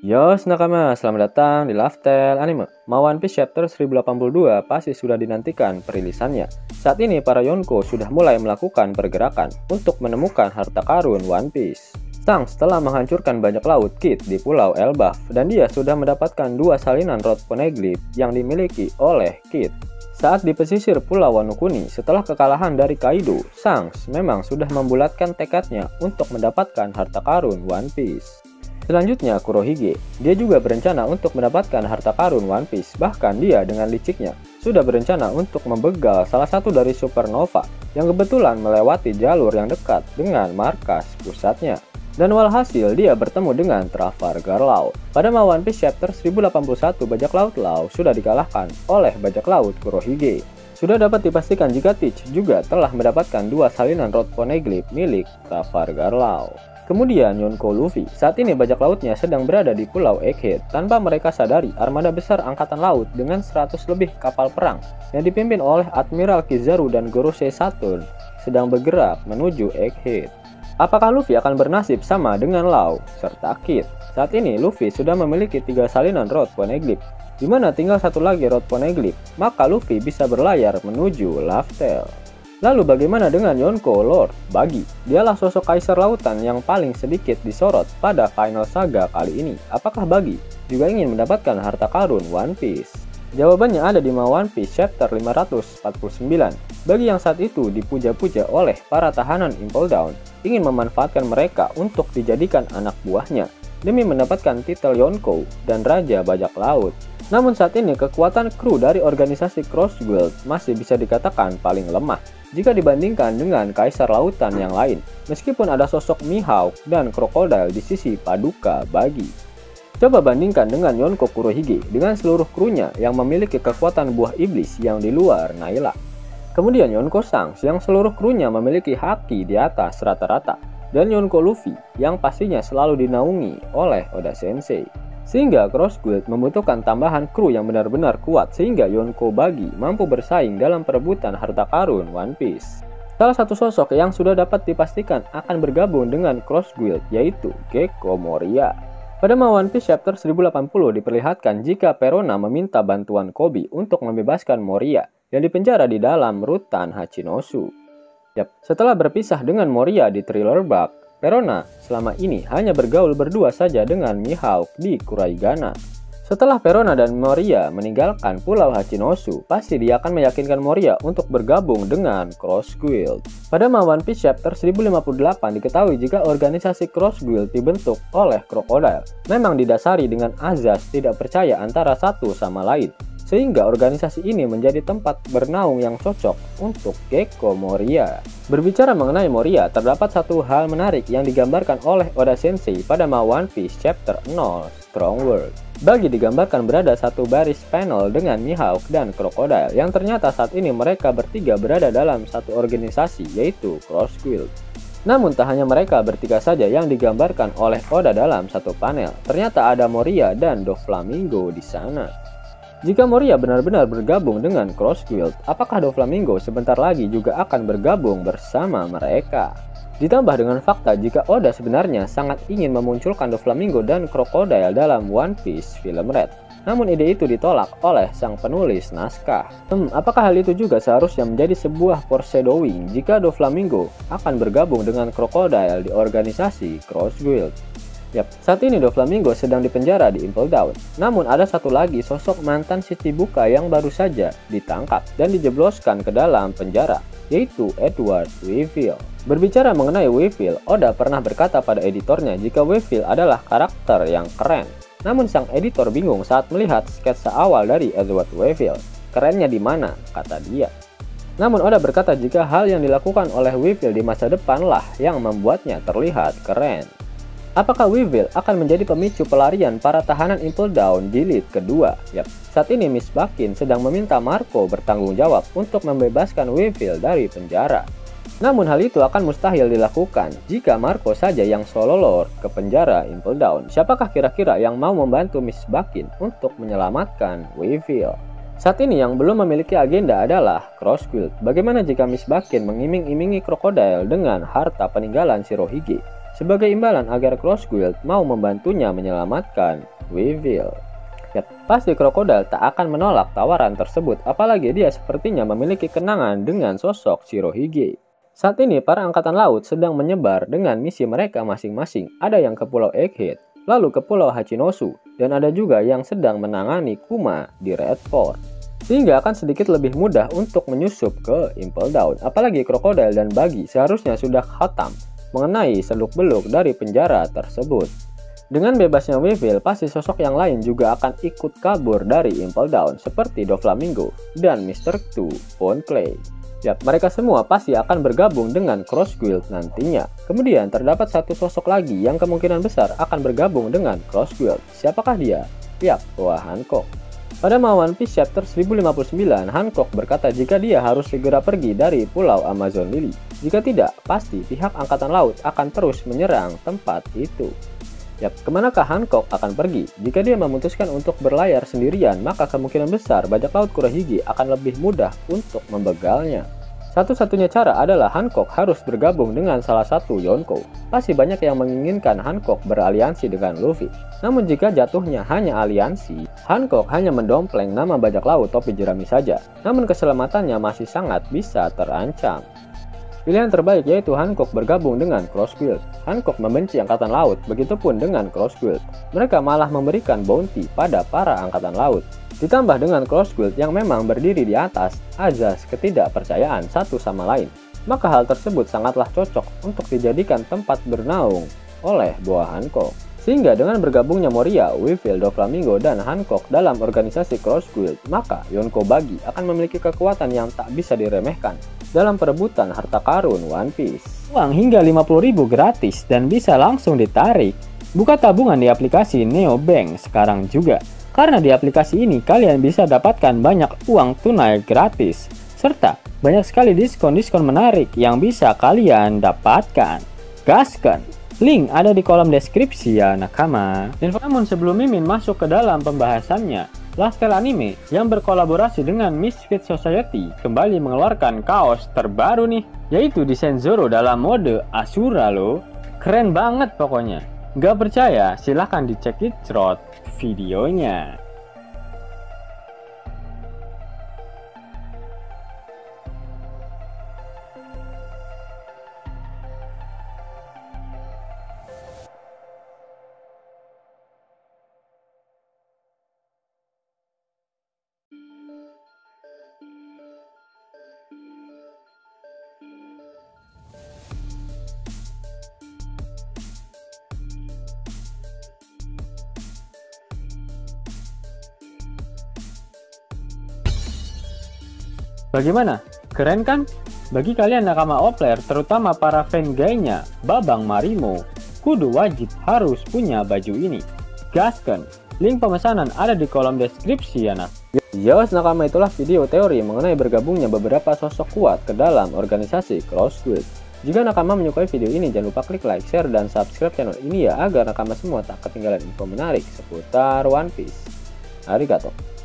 Yos nakama, selamat datang di Laftel Anime. One Piece Chapter 1082 pasti sudah dinantikan perilisannya. Saat ini para Yonko sudah mulai melakukan pergerakan untuk menemukan harta karun One Piece. Shanks telah menghancurkan bajak laut Kid di Pulau Elbaf dan dia sudah mendapatkan dua salinan rod poneglyph yang dimiliki oleh Kid. Saat di pesisir Pulau Wano Kuni setelah kekalahan dari Kaido, Shanks memang sudah membulatkan tekadnya untuk mendapatkan harta karun One Piece. Selanjutnya Kurohige, dia juga berencana untuk mendapatkan harta karun One Piece. Bahkan dia dengan liciknya sudah berencana untuk membegal salah satu dari supernova yang kebetulan melewati jalur yang dekat dengan markas pusatnya. Dan walhasil dia bertemu dengan Trafalgar Law. Pada One Piece Chapter 1081, bajak laut Law sudah dikalahkan oleh bajak laut Kurohige. Sudah dapat dipastikan jika Teach juga telah mendapatkan dua salinan rod poneglyph milik Trafalgar Law. Kemudian Yonko Luffy, saat ini bajak lautnya sedang berada di Pulau Egghead. Tanpa mereka sadari, armada besar angkatan laut dengan 100 lebih kapal perang yang dipimpin oleh Admiral Kizaru dan Gorosei Saturn sedang bergerak menuju Egghead. Apakah Luffy akan bernasib sama dengan Law serta Kid? Saat ini Luffy sudah memiliki 3 salinan rod poneglyph, di mana tinggal satu lagi rod poneglyph, maka Luffy bisa berlayar menuju Laftel. Lalu bagaimana dengan Yonko Lord Buggy? Dialah sosok kaisar lautan yang paling sedikit disorot pada final saga kali ini. Apakah Buggy juga ingin mendapatkan harta karun One Piece? Jawabannya ada di One Piece Chapter 549. Buggy yang saat itu dipuja-puja oleh para tahanan Impel Down ingin memanfaatkan mereka untuk dijadikan anak buahnya demi mendapatkan titel Yonko dan Raja Bajak Laut. Namun saat ini kekuatan kru dari organisasi Cross Guild masih bisa dikatakan paling lemah jika dibandingkan dengan kaisar lautan yang lain, meskipun ada sosok Mihawk dan Crocodile di sisi paduka Buggy. Coba bandingkan dengan Yonko Kurohige dengan seluruh krunya yang memiliki kekuatan buah iblis yang di luar Naila. Kemudian Yonko Shanks yang seluruh krunya memiliki haki di atas rata-rata, dan Yonko Luffy yang pastinya selalu dinaungi oleh Oda Sensei. Sehingga Cross Guild membutuhkan tambahan kru yang benar-benar kuat sehingga Yonko Buggy mampu bersaing dalam perebutan harta karun One Piece. Salah satu sosok yang sudah dapat dipastikan akan bergabung dengan Cross Guild yaitu Gekko Moria. Pada One Piece Chapter 1080 diperlihatkan jika Perona meminta bantuan Koby untuk membebaskan Moria yang dipenjara di dalam rutan Hachinosu. Setelah berpisah dengan Moria di Thriller Bark, Perona selama ini hanya bergaul berdua saja dengan Mihawk di Kuraigana. Setelah Perona dan Moria meninggalkan Pulau Hachinosu, pasti dia akan meyakinkan Moria untuk bergabung dengan Cross Guild. Pada One Piece Chapter 1058 diketahui jika organisasi Cross Guild dibentuk oleh Crocodile memang didasari dengan azas tidak percaya antara satu sama lain, sehingga organisasi ini menjadi tempat bernaung yang cocok untuk Gekko Moria. Berbicara mengenai Moria, terdapat satu hal menarik yang digambarkan oleh Oda Sensei pada One Piece Chapter 0 Strong World. Buggy digambarkan berada satu baris panel dengan Mihawk dan Crocodile yang ternyata saat ini mereka bertiga berada dalam satu organisasi yaitu Cross Guild. Namun tak hanya mereka bertiga saja yang digambarkan oleh Oda dalam satu panel, ternyata ada Moria dan Doflamingo di sana. Jika Moria benar-benar bergabung dengan Cross Guild, apakah Doflamingo sebentar lagi juga akan bergabung bersama mereka? Ditambah dengan fakta jika Oda sebenarnya sangat ingin memunculkan Doflamingo dan Crocodile dalam One Piece film Red. Namun ide itu ditolak oleh sang penulis naskah. Apakah hal itu juga seharusnya menjadi sebuah foreshadowing jika Doflamingo akan bergabung dengan Crocodile di organisasi Cross Guild? Saat ini Doflamingo sedang dipenjara di Impel Down. Namun ada satu lagi sosok mantan Shichibuka yang baru saja ditangkap dan dijebloskan ke dalam penjara, yaitu Edward Weevil. Berbicara mengenai Weevil, Oda pernah berkata pada editornya jika Weevil adalah karakter yang keren. Namun sang editor bingung saat melihat sketsa awal dari Edward Weevil. Kerennya di mana? Kata dia. Namun Oda berkata jika hal yang dilakukan oleh Weevil di masa depanlah yang membuatnya terlihat keren. Apakah Weevil akan menjadi pemicu pelarian para tahanan Impel Down jilid kedua? Saat ini Miss Bakin sedang meminta Marco bertanggung jawab untuk membebaskan Weevil dari penjara. Namun hal itu akan mustahil dilakukan jika Marco saja yang solo lord ke penjara Impel Down. Siapakah kira-kira yang mau membantu Miss Bakin untuk menyelamatkan Weevil? Saat ini yang belum memiliki agenda adalah Cross Guild. Bagaimana jika Miss Bakin mengiming-imingi Crocodile dengan harta peninggalan Shirohige? sebagai imbalan agar Cross Guild mau membantunya menyelamatkan Weevil. Ya, pasti Krokodil tak akan menolak tawaran tersebut, apalagi dia sepertinya memiliki kenangan dengan sosok Shirohige. Saat ini para angkatan laut sedang menyebar dengan misi mereka masing-masing. Ada yang ke Pulau Egghead, lalu ke Pulau Hachinosu, dan ada juga yang sedang menangani Kuma di Red Fort. Sehingga akan sedikit lebih mudah untuk menyusup ke Impel Down. Apalagi Krokodil dan Buggy seharusnya sudah khatam mengenai seluk-beluk dari penjara tersebut. Dengan bebasnya Weevil, pasti sosok yang lain juga akan ikut kabur dari Impel Down seperti Doflamingo dan Mr. Two Pound Clay. Yap, mereka semua pasti akan bergabung dengan Cross Guild nantinya. Kemudian terdapat satu sosok lagi yang kemungkinan besar akan bergabung dengan Cross Guild. Siapakah dia? Yap, Wah Hancock. Pada One Piece Chapter 1059, Hancock berkata jika dia harus segera pergi dari Pulau Amazon Lily. Jika tidak, pasti pihak Angkatan Laut akan terus menyerang tempat itu. Yap, kemanakah Hancock akan pergi? Jika dia memutuskan untuk berlayar sendirian, maka kemungkinan besar bajak laut Kurohige akan lebih mudah untuk membegalnya. Satu-satunya cara adalah Hancock harus bergabung dengan salah satu Yonko. Pasti banyak yang menginginkan Hancock beraliansi dengan Luffy. Namun jika jatuhnya hanya aliansi, Hancock hanya mendompleng nama bajak laut topi jerami saja. Namun keselamatannya masih sangat bisa terancam. Pilihan terbaik yaitu Hancock bergabung dengan Cross Guild. Hancock membenci angkatan laut, begitupun dengan Cross Guild. Mereka malah memberikan bounty pada para angkatan laut. Ditambah dengan Cross Guild yang memang berdiri di atas azas ketidakpercayaan satu sama lain, maka hal tersebut sangatlah cocok untuk dijadikan tempat bernaung oleh buah Hancock. Sehingga dengan bergabungnya Moria, Weevil, Doflamingo, dan Hancock dalam organisasi Cross Guild, maka Yonko Buggy akan memiliki kekuatan yang tak bisa diremehkan dalam perebutan harta karun One Piece. Uang hingga 50.000 gratis dan bisa langsung ditarik. Buka tabungan di aplikasi Neobank sekarang juga. Karena di aplikasi ini kalian bisa dapatkan banyak uang tunai gratis. Serta banyak sekali diskon-diskon menarik yang bisa kalian dapatkan. Gaskan! Link ada di kolom deskripsi ya nakama. Dan namun sebelum Mimin masuk ke dalam pembahasannya, Lifestyle Anime yang berkolaborasi dengan Misfit Society kembali mengeluarkan kaos terbaru nih, yaitu desain Zoro dalam mode Asura loh. Keren banget pokoknya. Gak percaya? Silahkan dicek di thread videonya. Bagaimana? Keren kan? Bagi kalian nakama Opler, terutama para fan gaynya Babang Marimo, kudu wajib harus punya baju ini. Gaskan! Link pemesanan ada di kolom deskripsi ya nak. Yos nakama, itulah video teori mengenai bergabungnya beberapa sosok kuat ke dalam organisasi Cross Guild. Jika nakama menyukai video ini, jangan lupa klik like, share, dan subscribe channel ini ya, agar nakama semua tak ketinggalan info menarik seputar One Piece. Arigato.